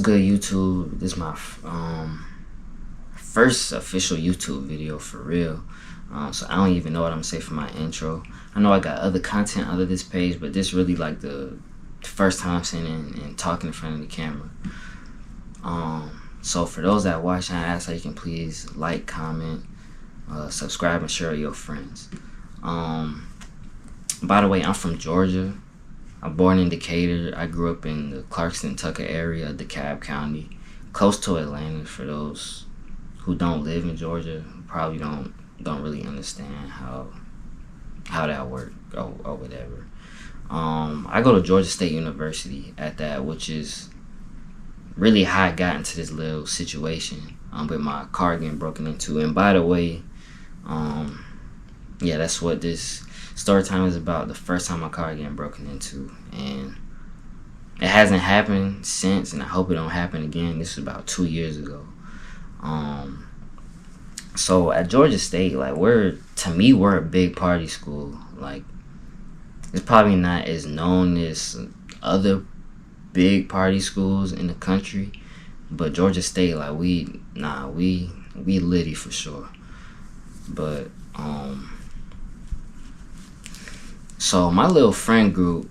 good, YouTube? This is my first official YouTube video for real. So I don't even know what I'm gonna say for my intro. I know I got other content under this page, but this really like the first time sitting and talking in front of the camera. So for those that watch, I ask that you can please like, comment, subscribe, and share with your friends. By the way, I'm from Georgia. I'm born in Decatur. I grew up in the Clarkston, Tucker area of DeKalb County, close to Atlanta. For those who don't live in Georgia, probably don't really understand how that works or whatever. I go to Georgia State University at that, which is really how I got into this little situation with my car getting broken into. And by the way, yeah, that's what this story time is about. The first time my car getting broken into, and it hasn't happened since, and I hope it don't happen again. This was about 2 years ago. So at Georgia State, like, we're a big party school. Like, it's probably not as known as other big party schools in the country, but Georgia State, like, we litty for sure. But so my little friend group,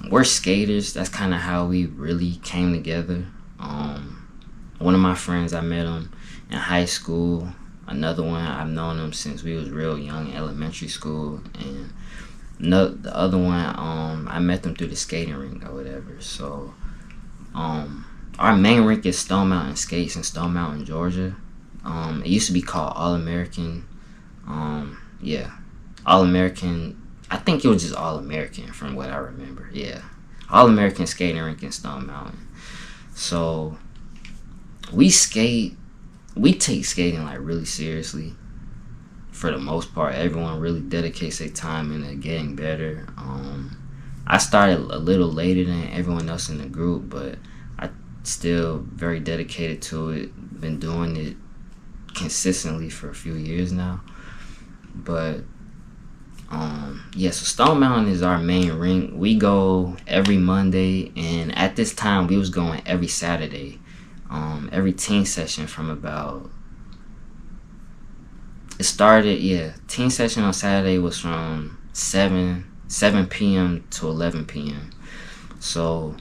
we're skaters. That's kind of how we really came together. One of my friends, I met him in high school. Another one, I've known him since we was real young in elementary school. And the other one, I met them through the skating rink or whatever. So our main rink is Stone Mountain Skates in Stone Mountain, Georgia. It used to be called All-American. All-American. I think it was just All-American from what I remember. Yeah, All-American skating rink in Stone Mountain. So we take skating like really seriously. For the most part, everyone really dedicates their time into getting better. I started a little later than everyone else in the group, but I still very dedicated to it. Been doing it consistently for a few years now. But so Stone Mountain is our main rink. We go every Monday, and at this time we was going every Saturday. Every team session from about, it started, team session on Saturday was from 7 p.m. to 11 p.m. So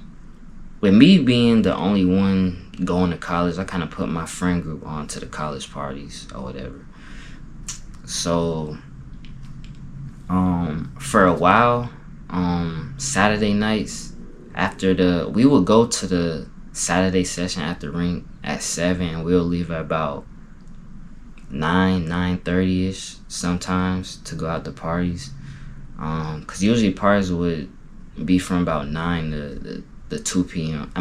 with me being the only one going to college, I kind of put my friend group on to the college parties or whatever. So for a while, Saturday nights we would go to the Saturday session at the rink at 7, and we'll leave at about 9:30ish sometimes to go out to parties. Cause usually parties would be from about 9 to 2 p.m.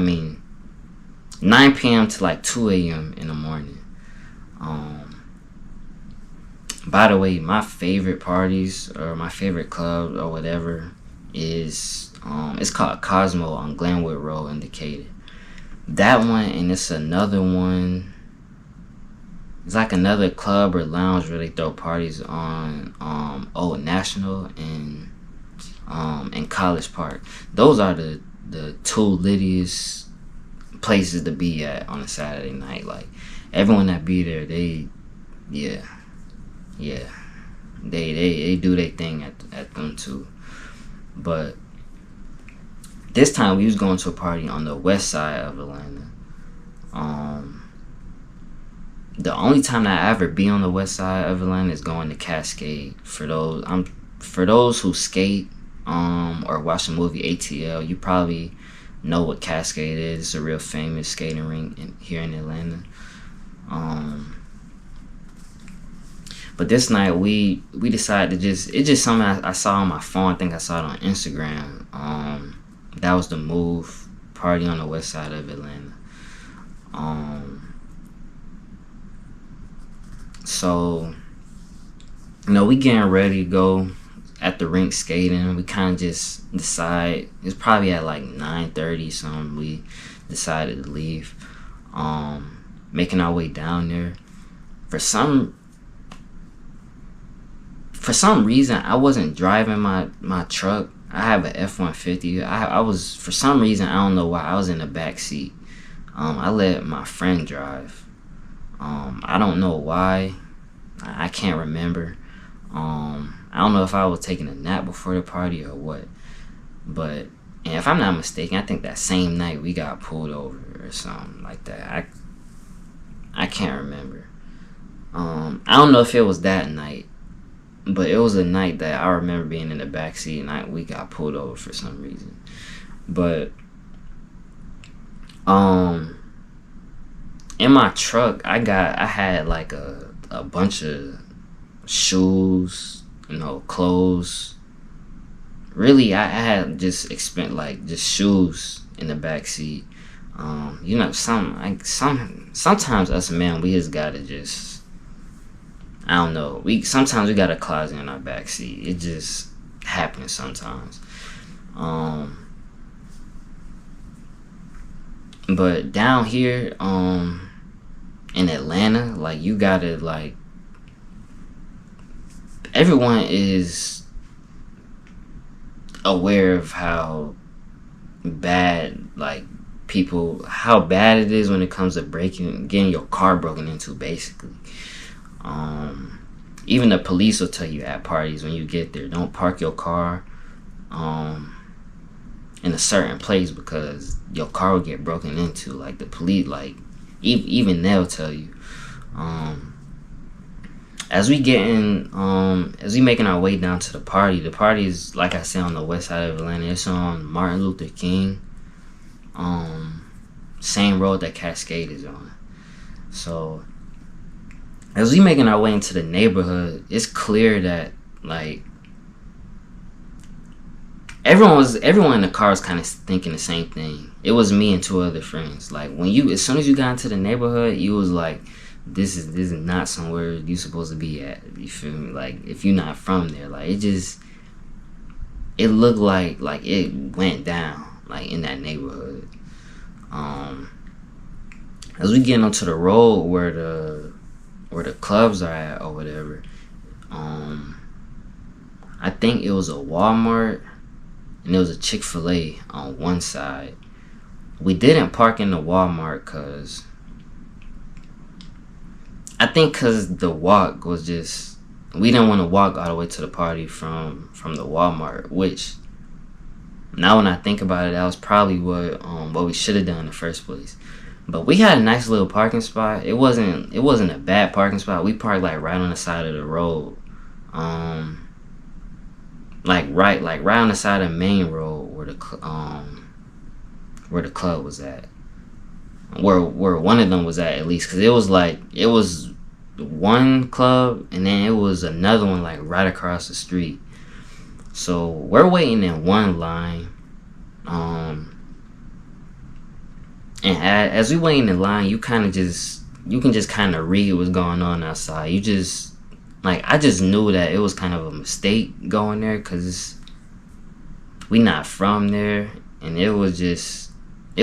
9 p.m. to like 2 a.m. in the morning. By the way, my favorite parties or my favorite club or whatever is it's called Cosmo on Glenwood Road in Decatur. That one, and it's another one. It's like another club or lounge where they throw parties on Old National and College Park. Those are the two littiest places to be at on a Saturday night. Like, everyone that be there, they do their thing at them too. But this time we was going to a party on the west side of Atlanta. The only time that I ever be on the west side of Atlanta is going to Cascade. For those who skate or watch the movie ATL, you probably know what Cascade is. It's a real famous skating rink here in Atlanta. But this night we decided to it's just something I saw on my phone. I think I saw it on Instagram. That was the move, party on the west side of Atlanta. So, we getting ready to go at the rink skating. We kind of just decide, it's probably at like 9:30 something, we decided to leave. Making our way down there. For some reason, I wasn't driving my truck. I have an F-150. I was, for some reason, I don't know why, I was in the back seat. I let my friend drive. I don't know why. I can't remember. I don't know if I was taking a nap before the party or what. But and if I'm not mistaken, I think that same night we got pulled over or something like that. I can't remember. I don't know if it was that night, but it was a night that I remember being in the backseat and we got pulled over for some reason. But in my truck, I had like a bunch of shoes, clothes. Really, I had just spent like just shoes in the back seat. Sometimes us men, we just gotta just, I don't know. Sometimes we got a closet in our back seat. It just happens sometimes. But down here, in Atlanta, like you gotta like, everyone is aware of how bad how bad it is when it comes to getting your car broken into, basically. Even the police will tell you at parties when you get there, don't park your car in a certain place because your car will get broken into. Like the police, like even they'll tell you. As we making our way down to the party is, like I said, on the west side of Atlanta. It's on Martin Luther King, same road that Cascade is on. So as we making our way into the neighborhood, it's clear that like everyone in the car was kind of thinking the same thing. It was me and two other friends. Like as soon as you got into the neighborhood, you was like, this is not somewhere you supposed to be at. You feel me? Like if you're not from there, like it looked like it went down like in that neighborhood. As we get onto the road where the clubs are at or whatever, I think it was a Walmart and there was a Chick-fil-A on one side. We didn't park in the Walmart because the walk was just, we didn't want to walk all the way to the party from the Walmart, which now when I think about it, that was probably what we should have done in the first place. But we had a nice little parking spot. It wasn't a bad parking spot. We parked like right on the side of the road. Right on the side of the main road where the club was at. Where one of them was at least, because it was one club and then it was another one like right across the street. So we're waiting in one line, and as we waiting in line, you can just kind of read what's going on outside. You just I just knew that it was kind of a mistake going there because we not from there, and it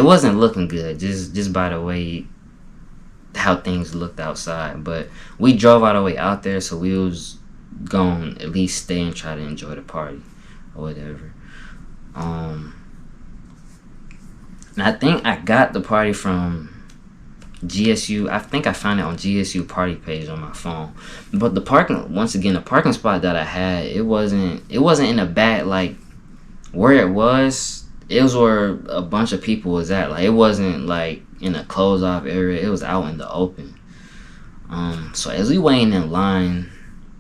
wasn't looking good just by the way how things looked outside. But we drove all the way out there, so we was going to at least stay and try to enjoy the party or whatever. And I think I got the party from GSU. I think I found it on GSU party page on my phone. But the parking spot that I had, it wasn't in a bad, like where it was where a bunch of people was at. Like it wasn't like in a closed off area. It was out in the open. So as we waiting in line,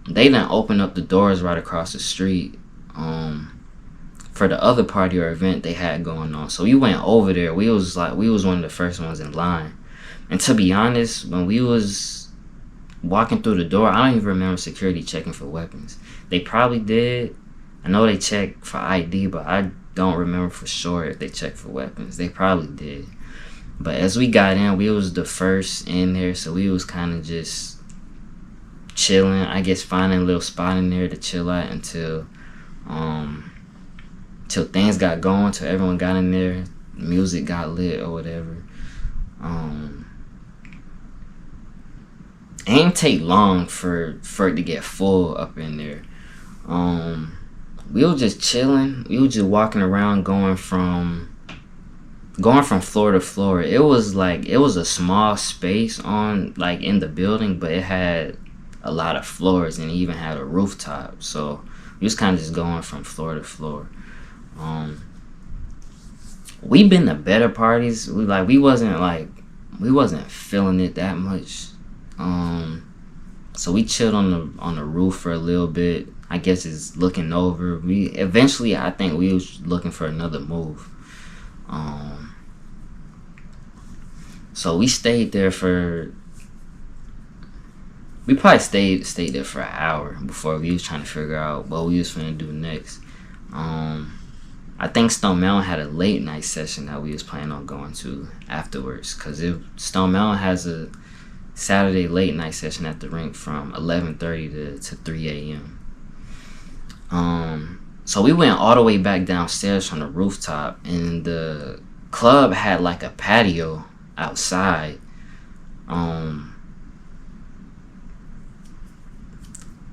they didn't open up the doors right across the street for the other party or event they had going on. So we went over there. We was one of the first ones in line. And to be honest, when we was walking through the door, I don't even remember security checking for weapons. They probably did. I know they checked for ID, but I don't remember for sure if they checked for weapons. They probably did. But as we got in, we was the first in there, so we was kind of just chilling. I guess finding a little spot in there to chill at until things got going, till everyone got in there, music got lit or whatever. It didn't take long for it to get full up in there. We were just chilling. We were just walking around, going from going from floor to floor, it was like it was a small space on like in the building, but it had a lot of floors and it even had a rooftop. So we was kind of just going from floor to floor. Um, we been to better parties. We wasn't feeling it that much. Um, so we chilled on the roof for a little bit. I guess it's looking over. We eventually, I think we was looking for another move. Um, so we stayed there for. We probably stayed there for an hour before we was trying to figure out what we was gonna do next. Um, I think Stone Mountain had a late night session that we was planning on going to afterwards. Cause if Stone Mountain has a Saturday late night session at the rink from 11:30 to 3 a.m. So we went all the way back downstairs from the rooftop, and the club had like a patio outside. Um,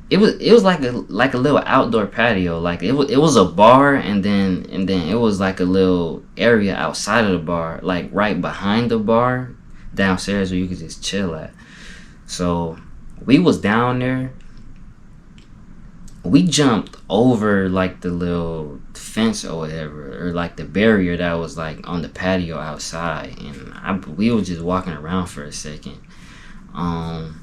it was like a little outdoor patio. Like it was a bar, and then it was like a little area outside of the bar, like right behind the bar downstairs where you could just chill at. So we was down there. We jumped over like the little fence or whatever, or like the barrier that was like on the patio outside, and we were just walking around for a second. Um,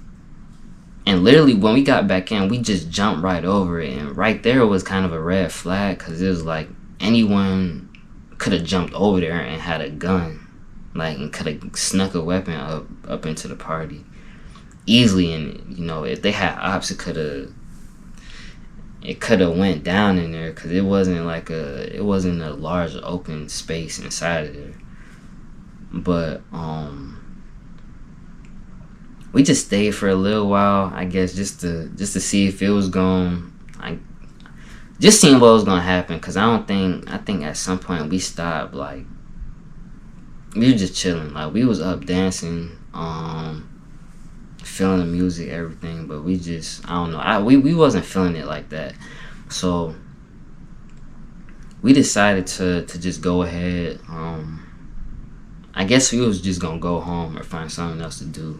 and literally when we got back in, we just jumped right over it, and right there was kind of a red flag because it was like anyone could have jumped over there and had a gun, like, and could have snuck a weapon up into the party easily. And if they had ops, it could have went down in there because it wasn't a large open space inside of there. But we just stayed for a little while, I guess, just to see if it was going, like, just seeing what was gonna happen. Cause I think at some point we stopped, like, we were just chilling, like we was up dancing, feeling the music, everything, but we just, I don't know, we wasn't feeling it like that. So we decided to just go ahead. I guess we was just gonna go home or find something else to do.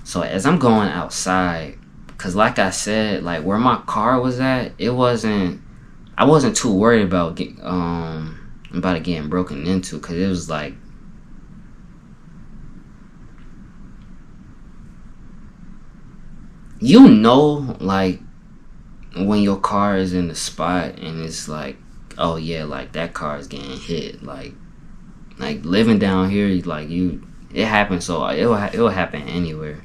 So as I'm going outside, cause like I said, like where my car was at, I wasn't too worried about it getting broken into, cause it was like, like when your car is in the spot and it's like, oh yeah, like that car is getting hit, like living down here, like it happens, so it'll happen anywhere,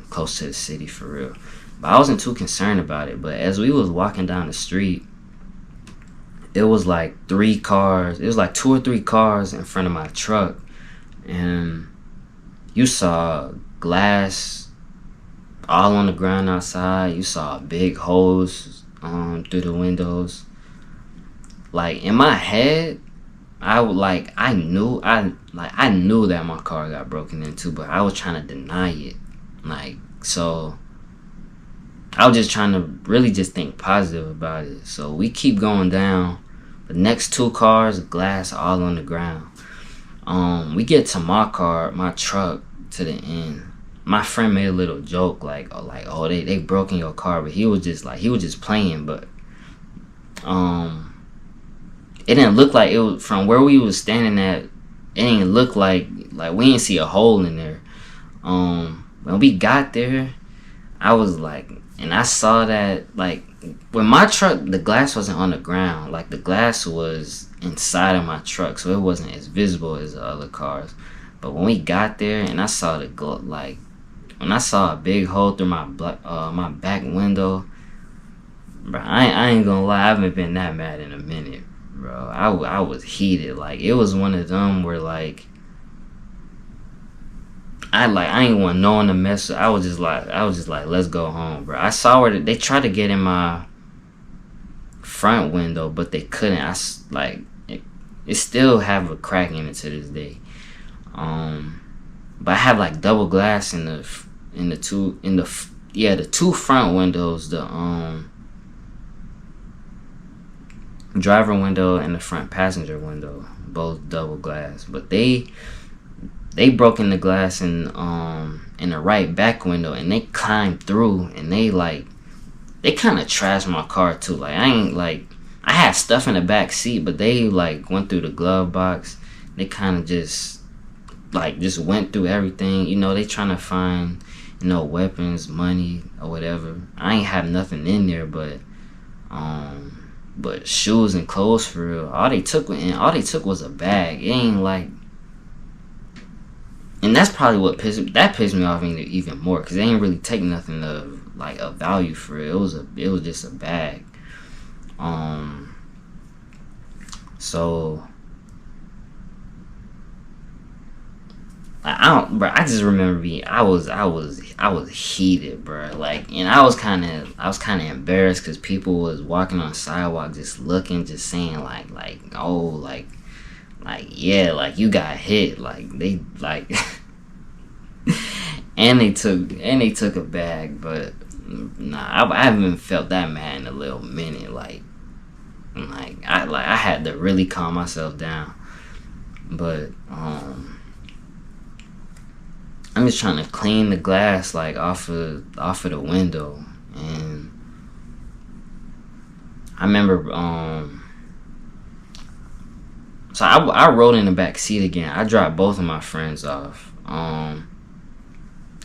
close to the city, for real. But I wasn't too concerned about it. But as we was walking down the street, it was like two or three cars in front of my truck, and you saw glass all on the ground outside. You saw big holes through the windows. Like in my head, I knew that my car got broken into, but I was trying to deny it. Like, so I was just trying to really just think positive about it. So we keep going down. The next two cars, glass all on the ground. We get to my truck, to the end. My friend made a little joke like, oh, they broke in your car, but he was just playing. But it didn't look like it was, from where we was standing at. It didn't look like we didn't see a hole in there. When we got there, I was like, and I saw that, like, when my truck, the glass wasn't on the ground. Like, the glass was inside of my truck, so it wasn't as visible as the other cars. But when we got there, and I saw when I saw a big hole through my back window, bro, I ain't gonna lie, I haven't been that mad in a minute, bro. I was heated. Like, it was one of them where, like, I ain't want no one to mess with. I was just like, let's go home, bro. I saw where they tried to get in my front window, but they couldn't. It still have a crack in it to this day. But I have like double glass in the two front windows. driver window and the front passenger window, both double glass. But they broke in the glass in the right back window, and they climbed through, and they kind of trashed my car too. Like I had stuff in the back seat, but they like went through the glove box. They kind of just went through everything. They trying to find weapons, money, or whatever. I ain't have nothing in there, but shoes and clothes for real. All they took was a bag. It ain't like, and that's probably what pissed me off even more, because they ain't really take nothing of like a value for it. It was just a bag. So I just remember I was heated, bro. Like, and I was kind of embarrassed because people was walking on the sidewalk, just looking, just saying yeah, like you got hit, like they like, and they took a bag, but nah, I haven't felt that mad in a little minute. Like I had to really calm myself down, but I'm just trying to clean the glass like off of the window, and I remember so I rode in the back seat again. I dropped both of my friends off, and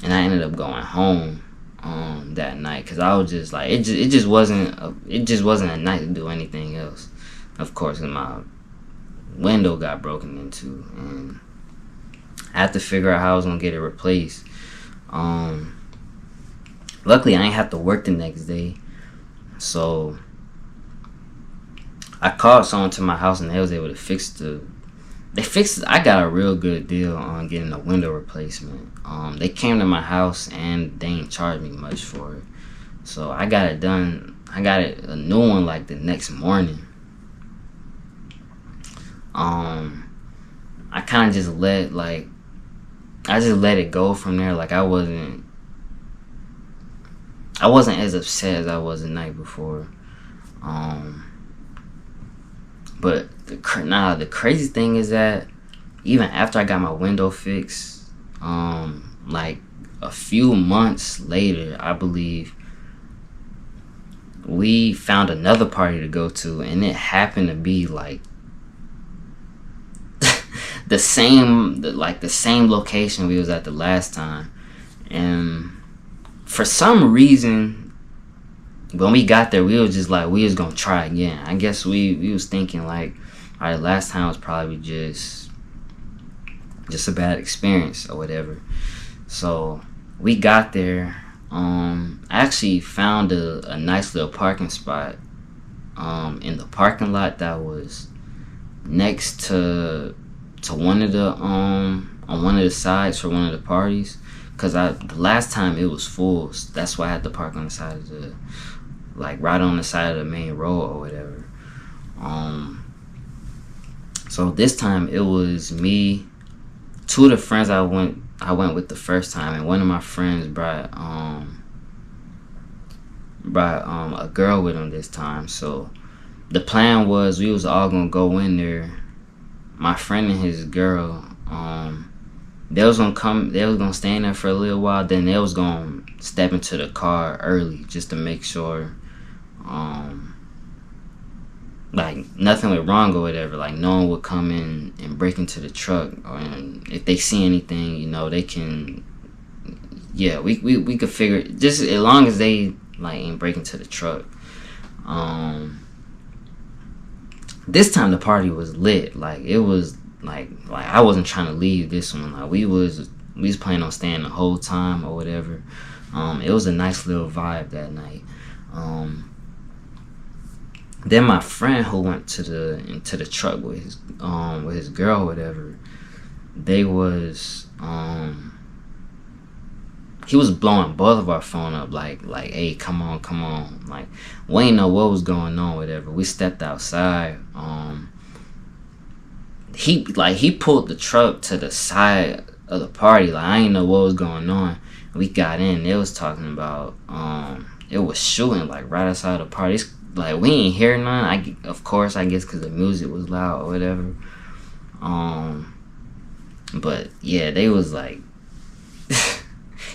I ended up going home that night, because I was just like, it just wasn't a night to do anything else. Of course, and my window got broken into, and I had to figure out how I was gonna get it replaced. Luckily, I ain't have to work the next day, so I called someone to my house, and they was able to fix it. I got a real good deal on getting a window replacement. They came to my house, and they ain't charged me much for it, so I got it done. I got it a new one like the next morning. I kind of just let it go from there. Like I wasn't as upset as I was the night before. But the crazy thing is that even after I got my window fixed, like a few months later, I believe, we found another party to go to, and it happened to be like the same location we was at the last time. And for some reason, when we got there, we was just like, we was gonna try again. I guess we was thinking like, all right, last time was probably just a bad experience or whatever. So we got there. I actually found a nice little parking spot in the parking lot that was next to one of the on one of the sides for one of the parties, because the last time it was full, so that's why I had to park on the side of the, like right on the side of the main road or whatever. So this time it was me, two of the friends I went with the first time, and one of my friends brought a girl with him this time. So the plan was we was all gonna go in there. My friend and his girl, they was gonna stay in there for a little while, then they was gonna step into the car early just to make sure like nothing went wrong or whatever. Like no one would come in and break into the truck, or if they see anything, they can, yeah, we could figure, just as long as they like ain't break into the truck. This time the party was lit. Like it was like I wasn't trying to leave this one. Like we was planning on staying the whole time or whatever. It was a nice little vibe that night. Then my friend who went into the truck with his girl or whatever, they was he was blowing both of our phone up like hey, come on, like we ain't know what was going on, whatever. We stepped outside. He pulled the truck to the side of the party, like I ain't know what was going on. We got in, they was talking about it was shooting like right outside the party. like we ain't hear none. Of course, I guess because the music was loud or whatever. But yeah, they was like,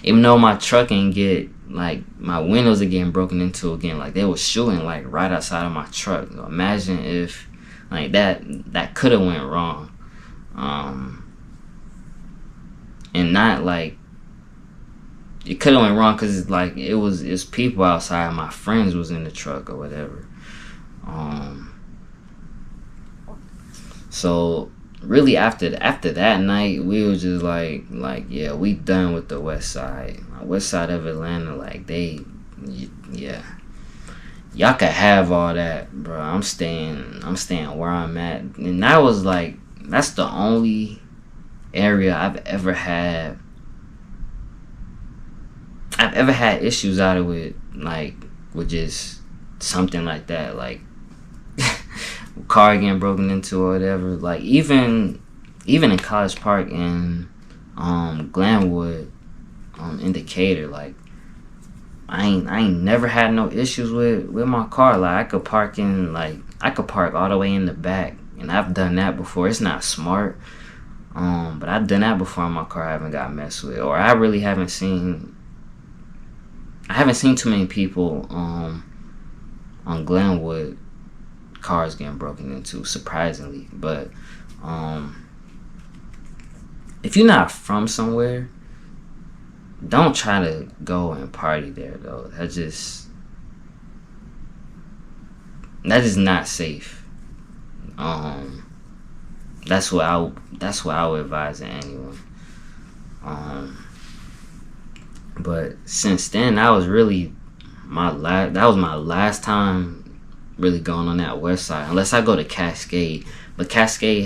even though my truck ain't get like my windows are getting broken into again, like they was shooting like right outside of my truck. Imagine if like that could have went wrong, and not like it could have went wrong because like it's people outside. My friends was in the truck or whatever. So really after that night, we was just like yeah, we done with the west side. West side of Atlanta, like yeah, y'all could have all that, bro. I'm staying where I'm at, and that was like that's the only area I've ever had issues out of it, like with just something like that, like car getting broken into or whatever. Like even in College Park and Glenwood, in Decatur, like I ain't never had no issues with my car. Like I could park all the way in the back, and I've done that before. It's not smart, but I've done that before in my car. I haven't got messed with, or I really haven't seen. I haven't seen too many people on Glenwood cars getting broken into, surprisingly. But if you're not from somewhere, don't try to go and party there though. That's just not safe. That's what I would advise to anyone. But since then, that was my last time really going on that west side, unless I go to Cascade. But Cascade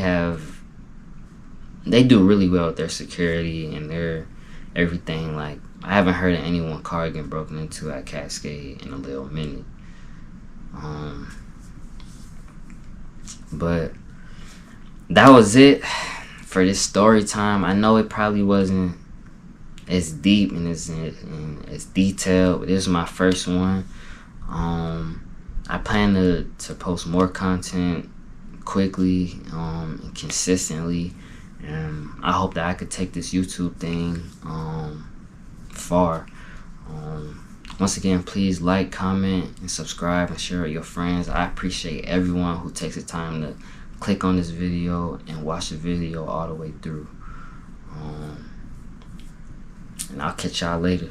they do really well with their security and their everything. Like I haven't heard of anyone car getting broken into at Cascade in a little minute. But that was it for this story time. I know it probably wasn't as deep and as detailed, but this is my first one. I plan to post more content quickly and consistently, and I hope that I could take this YouTube thing far. Once again, please like, comment, and subscribe and share with your friends. I appreciate everyone who takes the time to click on this video and watch the video all the way through. And I'll catch y'all later.